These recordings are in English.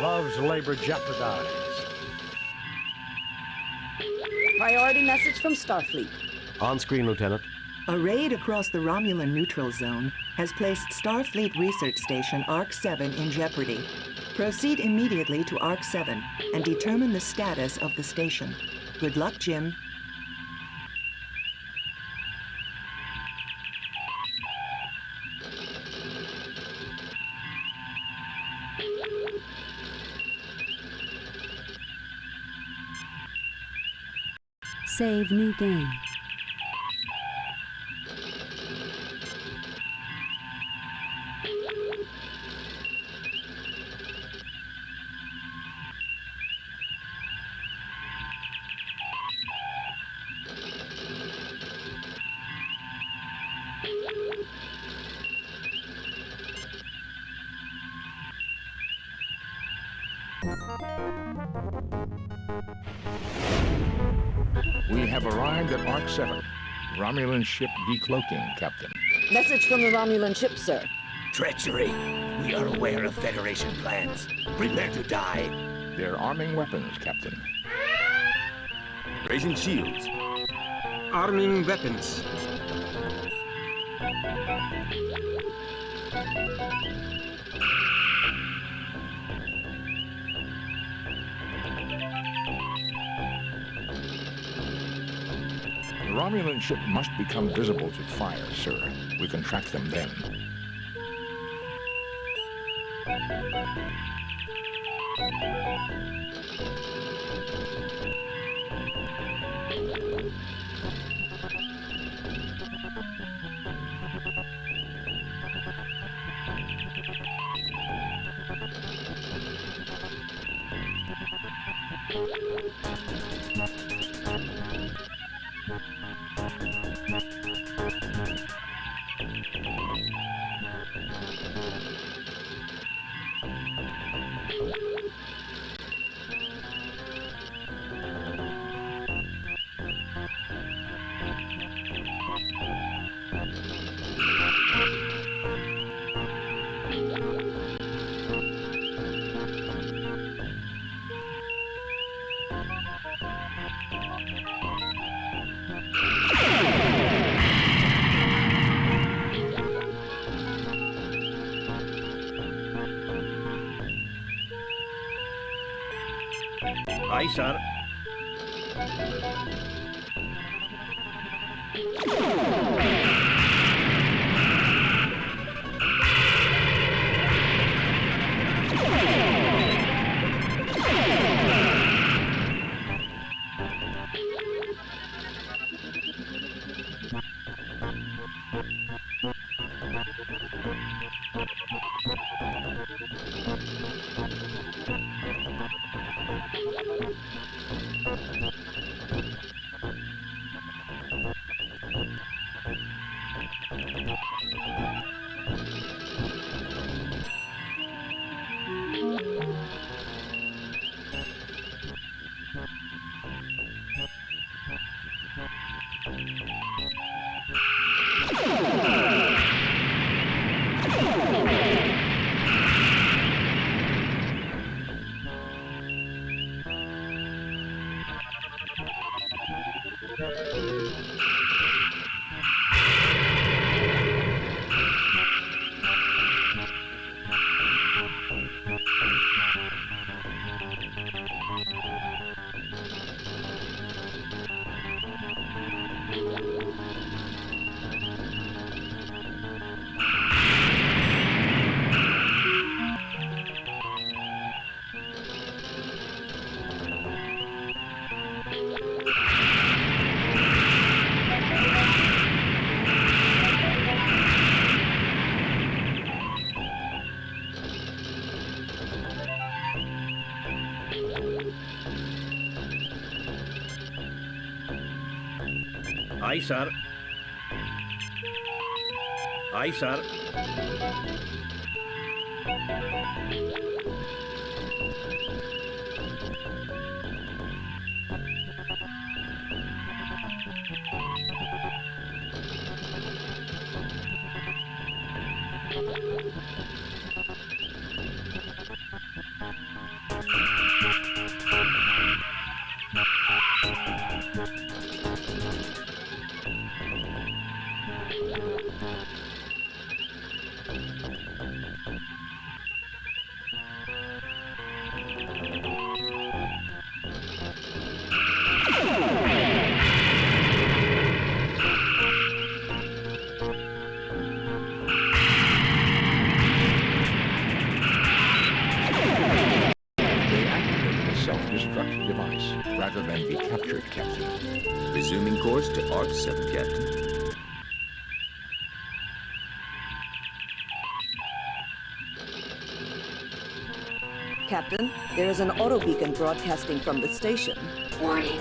Love's labor jeopardized. Priority message from Starfleet. On screen, Lieutenant. A raid across the Romulan neutral zone has placed Starfleet Research Station ARC-7 in jeopardy. Proceed immediately to ARC-7 and determine the status of the station. Good luck, Jim. Save new game. We have arrived at ARC-7. Romulan ship decloaking, Captain. Message from the Romulan ship, sir. Treachery. We are aware of Federation plans. Prepare to die. They're arming weapons, Captain. Raising shields. Arming weapons. The Romulan ship must become visible to fire, sir. We can track them then. Aye, sir. Aye, sir. Aye, sir. rather than be captured, Captain. Resuming course to Arc 7, Captain. Captain, there is an auto beacon broadcasting from the station. Warning,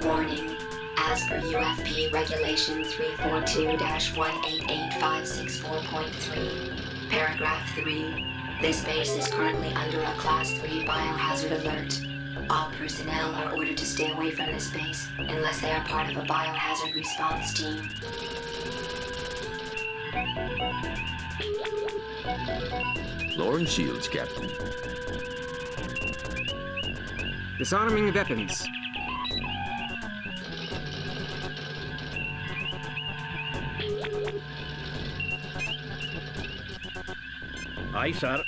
warning. As per UFP Regulation 342-188-564.3, Paragraph 3, this base is currently under a Class 3 biohazard alert. All personnel are ordered to stay away from this base unless they are part of a biohazard response team. Lowering shields, Captain. Disarming weapons. Aye, sir.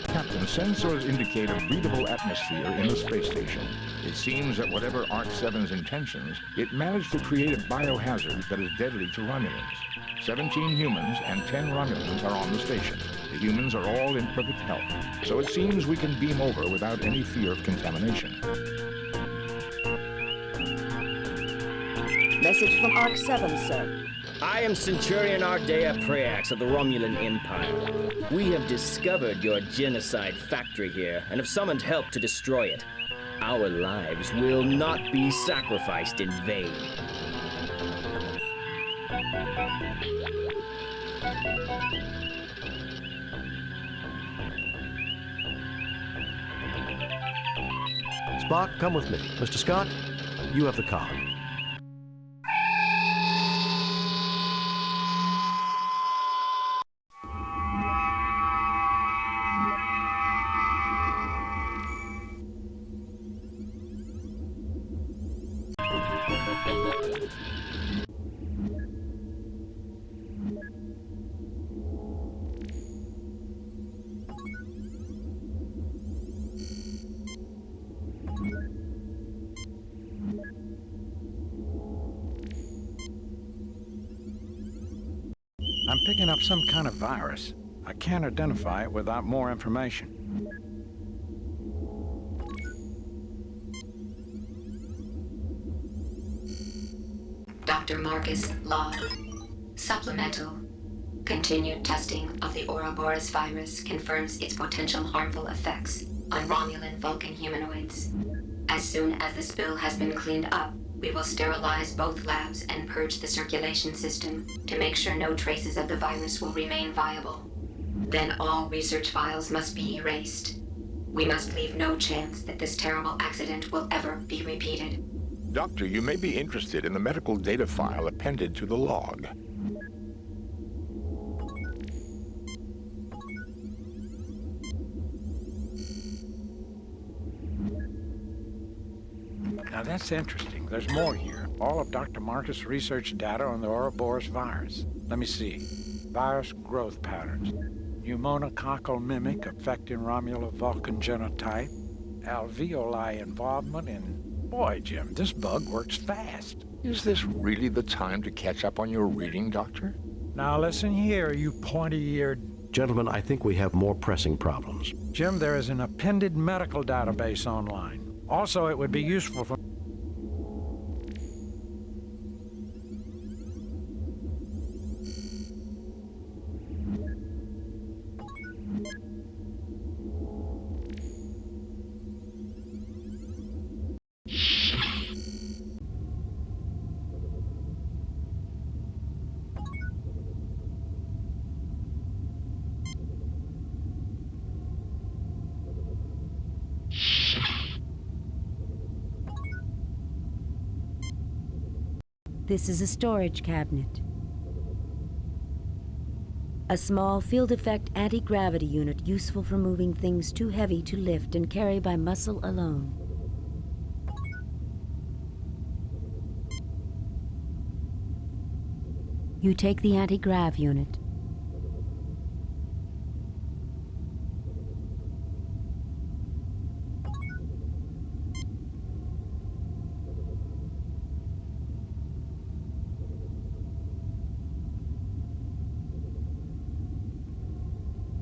Captain, sensors indicate a breathable atmosphere in the space station. It seems that whatever Arc-7's intentions, it managed to create a biohazard that is deadly to Romulans. 17 humans and 10 Romulans are on the station. The humans are all in perfect health, so it seems we can beam over without any fear of contamination. Message from Arc 7, sir. I am Centurion Ardea Preax of the Romulan Empire. We have discovered your genocide factory here and have summoned help to destroy it. Our lives will not be sacrificed in vain. Spock, come with me. Mr. Scott, you have the car. I'm picking up some kind of virus. I can't identify it without more information. Dr. Marcus Log. Supplemental. Continued testing of the Ouroboros virus confirms its potential harmful effects on Romulan Vulcan humanoids. As soon as the spill has been cleaned up, we will sterilize both labs and purge the circulation system to make sure no traces of the virus will remain viable. Then all research files must be erased. We must leave no chance that this terrible accident will ever be repeated. Doctor, you may be interested in the medical data file appended to the log. Now that's interesting. There's more here. All of Dr. Marcus' research data on the Ouroboros virus. Let me see. Virus growth patterns. Pneumococcal mimic affecting Romulo-Vulcan genotype. Alveoli involvement in... Boy, Jim, this bug works fast. Is this really the time to catch up on your reading, Doctor? Now listen here, you pointy-eared... Gentlemen, I think we have more pressing problems. Jim, there is an appended medical database online. Also, it would be useful for... This is a storage cabinet. A small field effect anti-gravity unit useful for moving things too heavy to lift and carry by muscle alone. You take the anti-grav unit.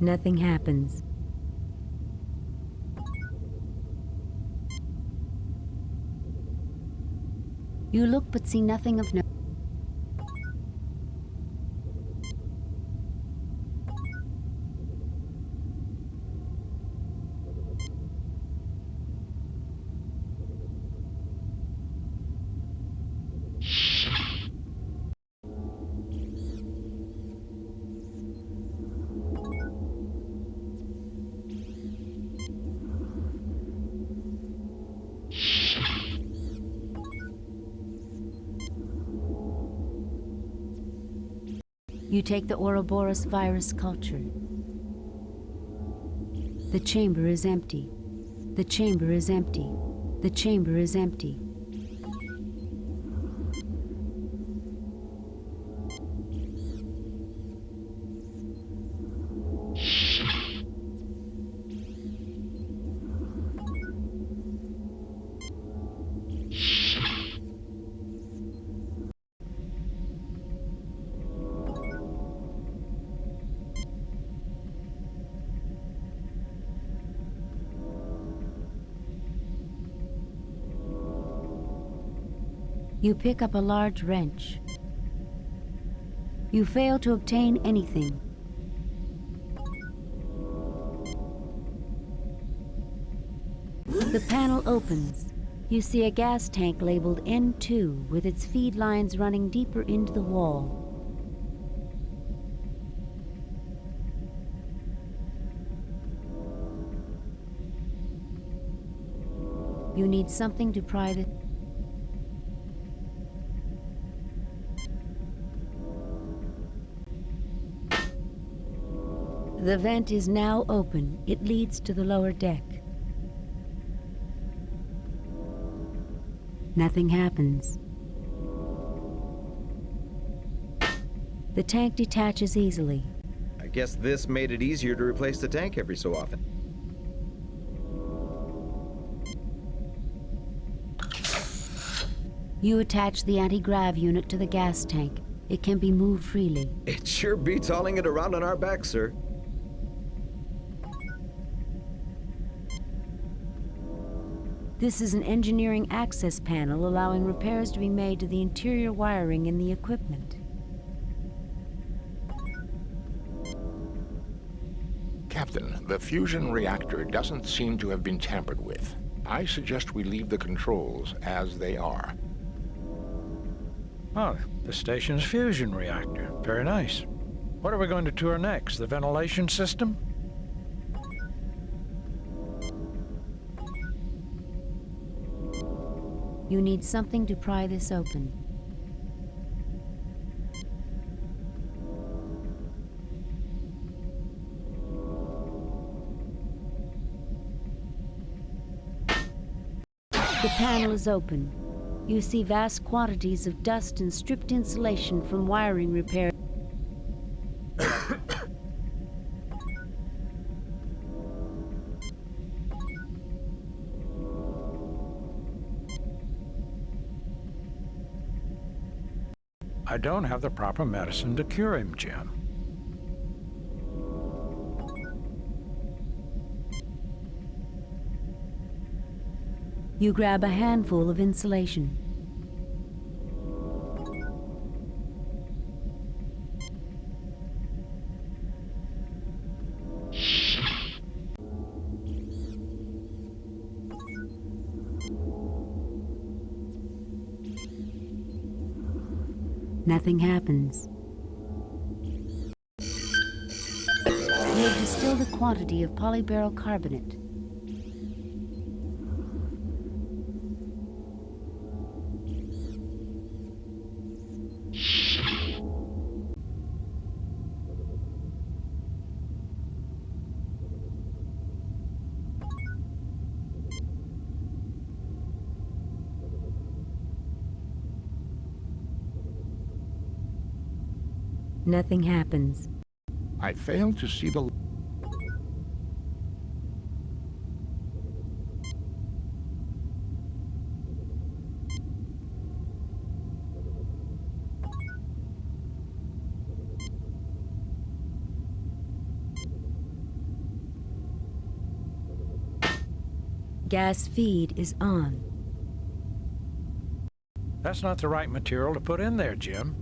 Nothing happens. You look but see nothing of note. You take the Ouroboros virus culture. The chamber is empty. The chamber is empty. The chamber is empty. You pick up a large wrench. You fail to obtain anything. The panel opens. You see a gas tank labeled N2 with its feed lines running deeper into the wall. You need something to pry the... The vent is now open. It leads to the lower deck. Nothing happens. The tank detaches easily. I guess this made it easier to replace the tank every so often. You attach the anti-grav unit to the gas tank. It can be moved freely. It sure beats hauling it around on our backs, sir. This is an engineering access panel allowing repairs to be made to the interior wiring in the equipment. Captain, the fusion reactor doesn't seem to have been tampered with. I suggest we leave the controls as they are. Oh, the station's fusion reactor. Very nice. What are we going to tour next? The ventilation system? You need something to pry this open. The panel is open. You see vast quantities of dust and stripped insulation from wiring repair. I don't have the proper medicine to cure him, Jim. You grab a handful of insulation. Nothing happens. You have distilled a quantity of polyberyl carbonate. Nothing happens. I fail to see the... Gas feed is on. That's not the right material to put in there, Jim.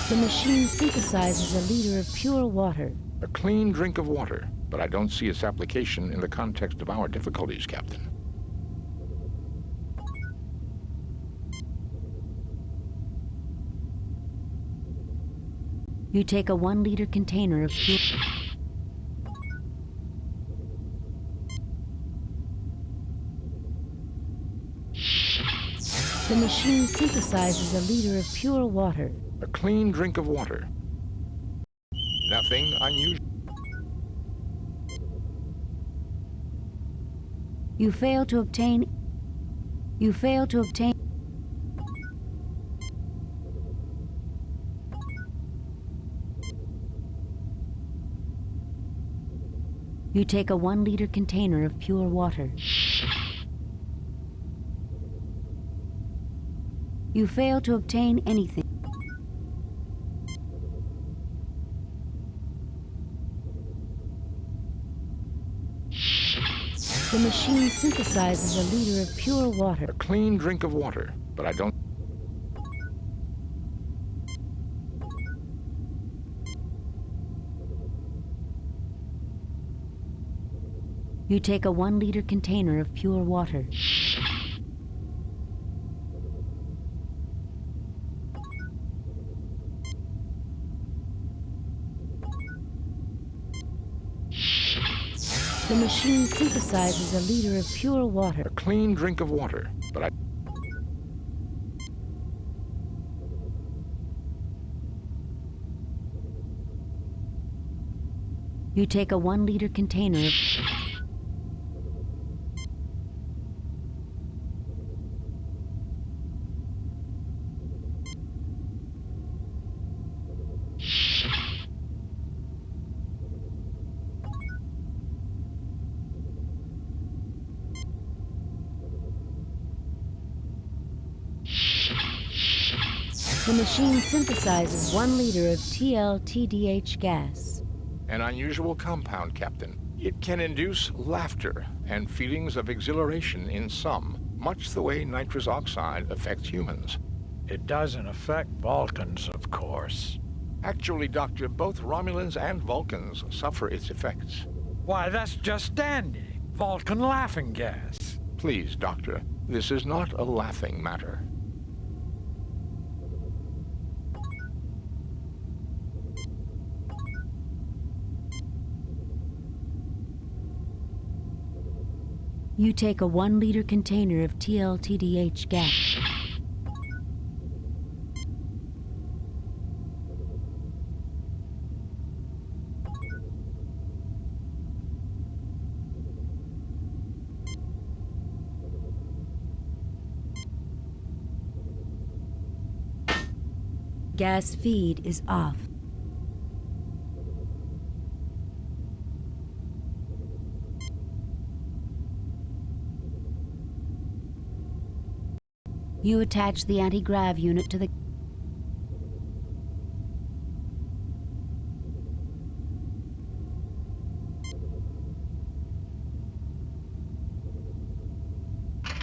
The machine synthesizes a liter of pure water. A clean drink of water, but I don't see its application in the context of our difficulties, Captain. You take a 1-liter container of pure... The machine synthesizes a liter of pure water. A clean drink of water. Nothing unusual. You fail to obtain... You fail to obtain... You take a 1-liter container of pure water. You fail to obtain anything. The machine synthesizes a liter of pure water. A clean drink of water, but I don't... You take a 1-liter container of pure water. The machine synthesizes a liter of pure water. A clean drink of water, but I... You take a 1-liter container of... The machine synthesizes 1 liter of TLTDH gas. An unusual compound, Captain. It can induce laughter and feelings of exhilaration in some, much the way nitrous oxide affects humans. It doesn't affect Vulcans, of course. Actually, Doctor, both Romulans and Vulcans suffer its effects. Why, that's just dandy. Vulcan laughing gas. Please, Doctor, this is not a laughing matter. You take a 1-liter container of TLTDH gas. Gas feed is off. You attach the anti-grav unit to the...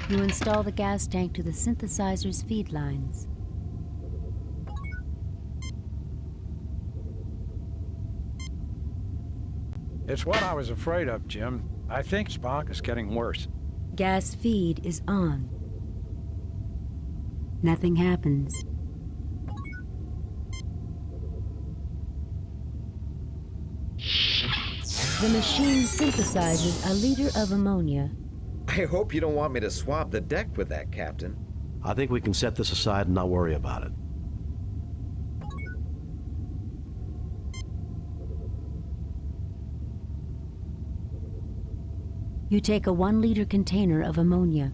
You install the gas tank to the synthesizer's feed lines. It's what I was afraid of, Jim. I think Spock is getting worse. Gas feed is on. Nothing happens. The machine synthesizes a liter of ammonia. I hope you don't want me to swab the deck with that, Captain. I think we can set this aside and not worry about it. You take a 1-liter container of ammonia.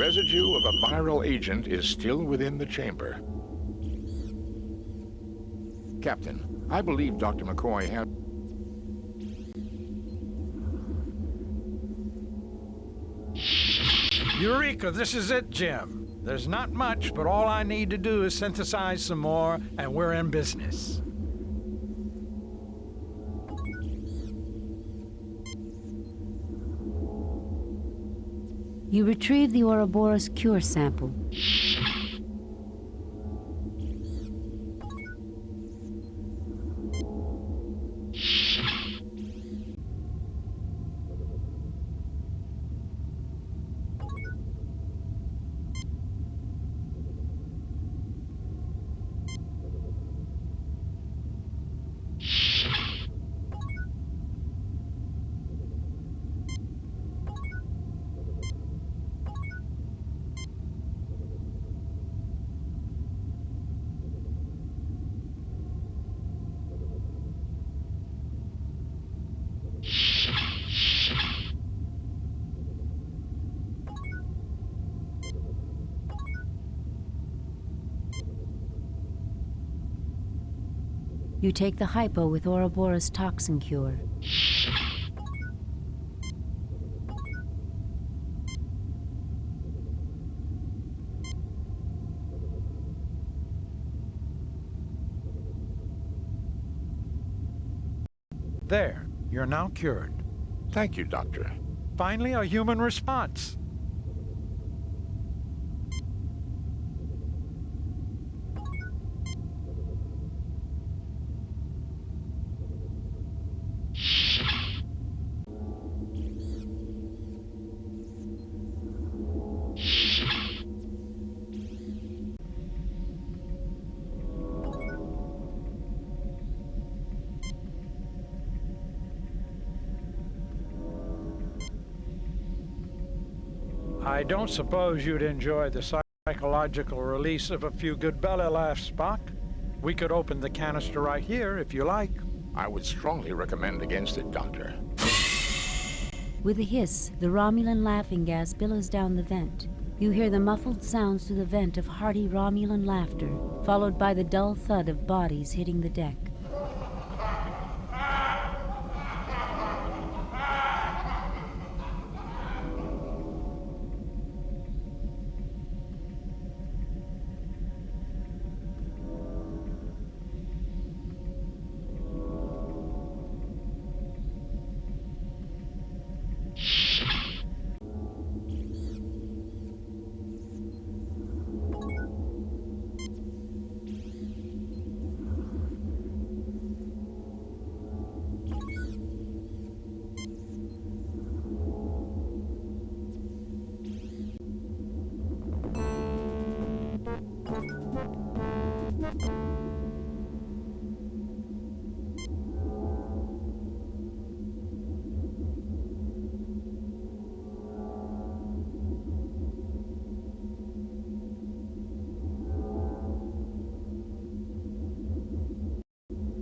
residue of a viral agent is still within the chamber. Captain, I believe Dr. McCoy has... Eureka, this is it, Jim. There's not much, but all I need to do is synthesize some more, and we're in business. You retrieve the Ouroboros cure sample. You take the hypo with Ouroboros toxin cure. There, you're now cured. Thank you, Doctor. Finally, a human response. I don't suppose you'd enjoy the psychological release of a few good belly laughs, Spock. We could open the canister right here, if you like. I would strongly recommend against it, Doctor. With a hiss, the Romulan laughing gas billows down the vent. You hear the muffled sounds through the vent of hearty Romulan laughter, followed by the dull thud of bodies hitting the deck.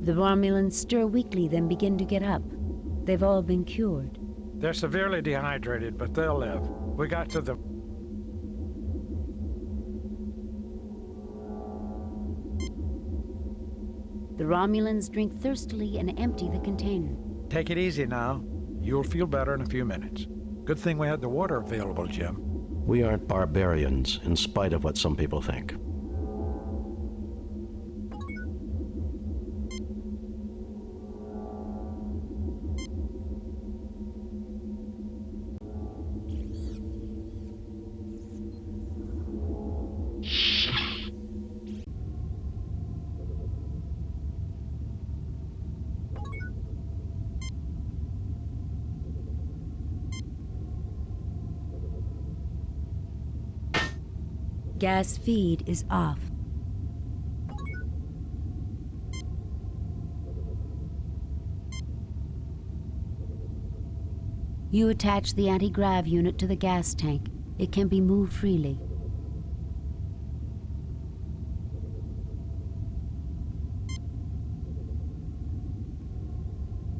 The Romulans stir weakly, then begin to get up. They've all been cured. They're severely dehydrated, but they'll live. We got to the... The Romulans drink thirstily and empty the container. Take it easy now. You'll feel better in a few minutes. Good thing we had the water available, Jim. We aren't barbarians, in spite of what some people think. Gas feed is off. You attach the anti-grav unit to the gas tank. It can be moved freely.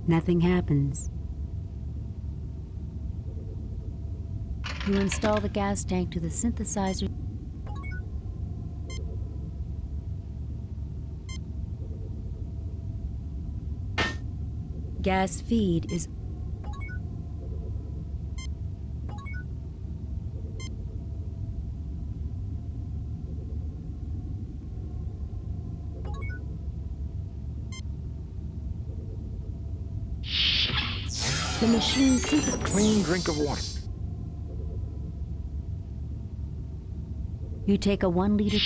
Nothing happens. You install the gas tank to the synthesizer. Gas feed is... The machine synthesizes... Clean drink of water. You take a 1 liter...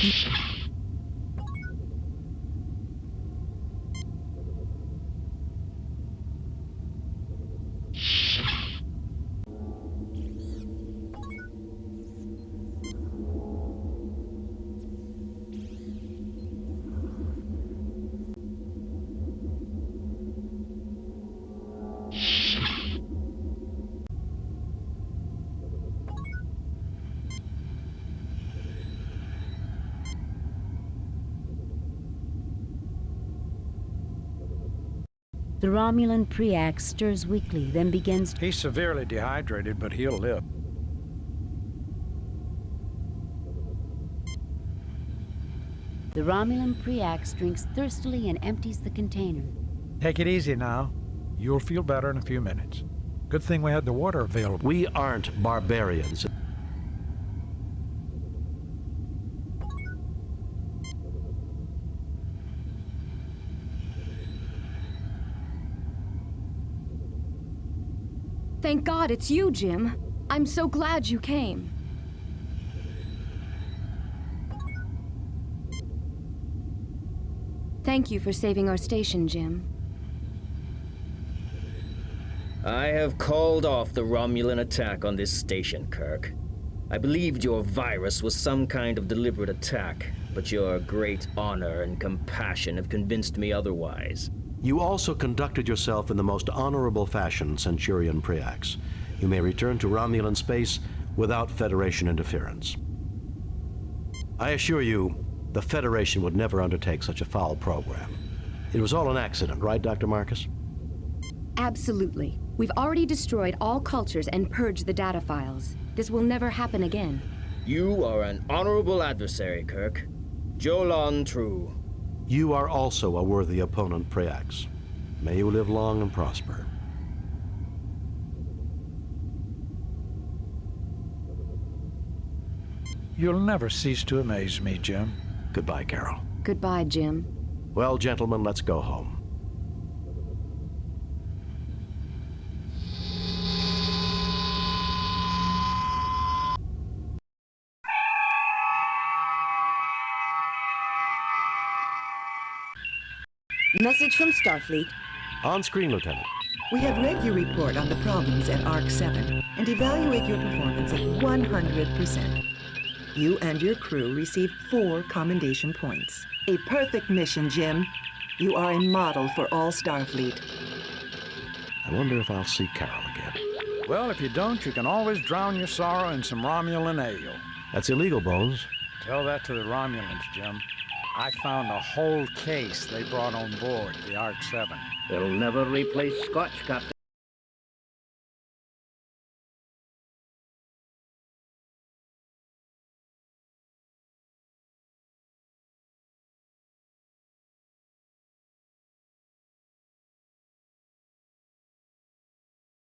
The Romulan Preax stirs weakly, then begins... He's severely dehydrated, but he'll live. The Romulan Preax drinks thirstily and empties the container. Take it easy now. You'll feel better in a few minutes. Good thing we had the water available. We aren't barbarians. Thank God it's you, Jim. I'm so glad you came. Thank you for saving our station, Jim. I have called off the Romulan attack on this station, Kirk. I believed your virus was some kind of deliberate attack, but your great honor and compassion have convinced me otherwise. You also conducted yourself in the most honorable fashion, Centurion Preax. You may return to Romulan space without Federation interference. I assure you, the Federation would never undertake such a foul program. It was all an accident, right, Dr. Marcus? Absolutely. We've already destroyed all cultures and purged the data files. This will never happen again. You are an honorable adversary, Kirk. Jolon true. You are also a worthy opponent, Preax. May you live long and prosper. You'll never cease to amaze me, Jim. Goodbye, Carol. Goodbye, Jim. Well, gentlemen, let's go home. Message from Starfleet. On screen, Lieutenant. We have read your report on the problems at Arc 7 and evaluate your performance at 100%. You and your crew received 4 commendation points. A perfect mission, Jim. You are a model for all Starfleet. I wonder if I'll see Carol again. Well, if you don't, you can always drown your sorrow in some Romulan ale. That's illegal, Bones. Tell that to the Romulans, Jim. I found a whole case they brought on board the Arc 7. They'll never replace Scotch, Captain.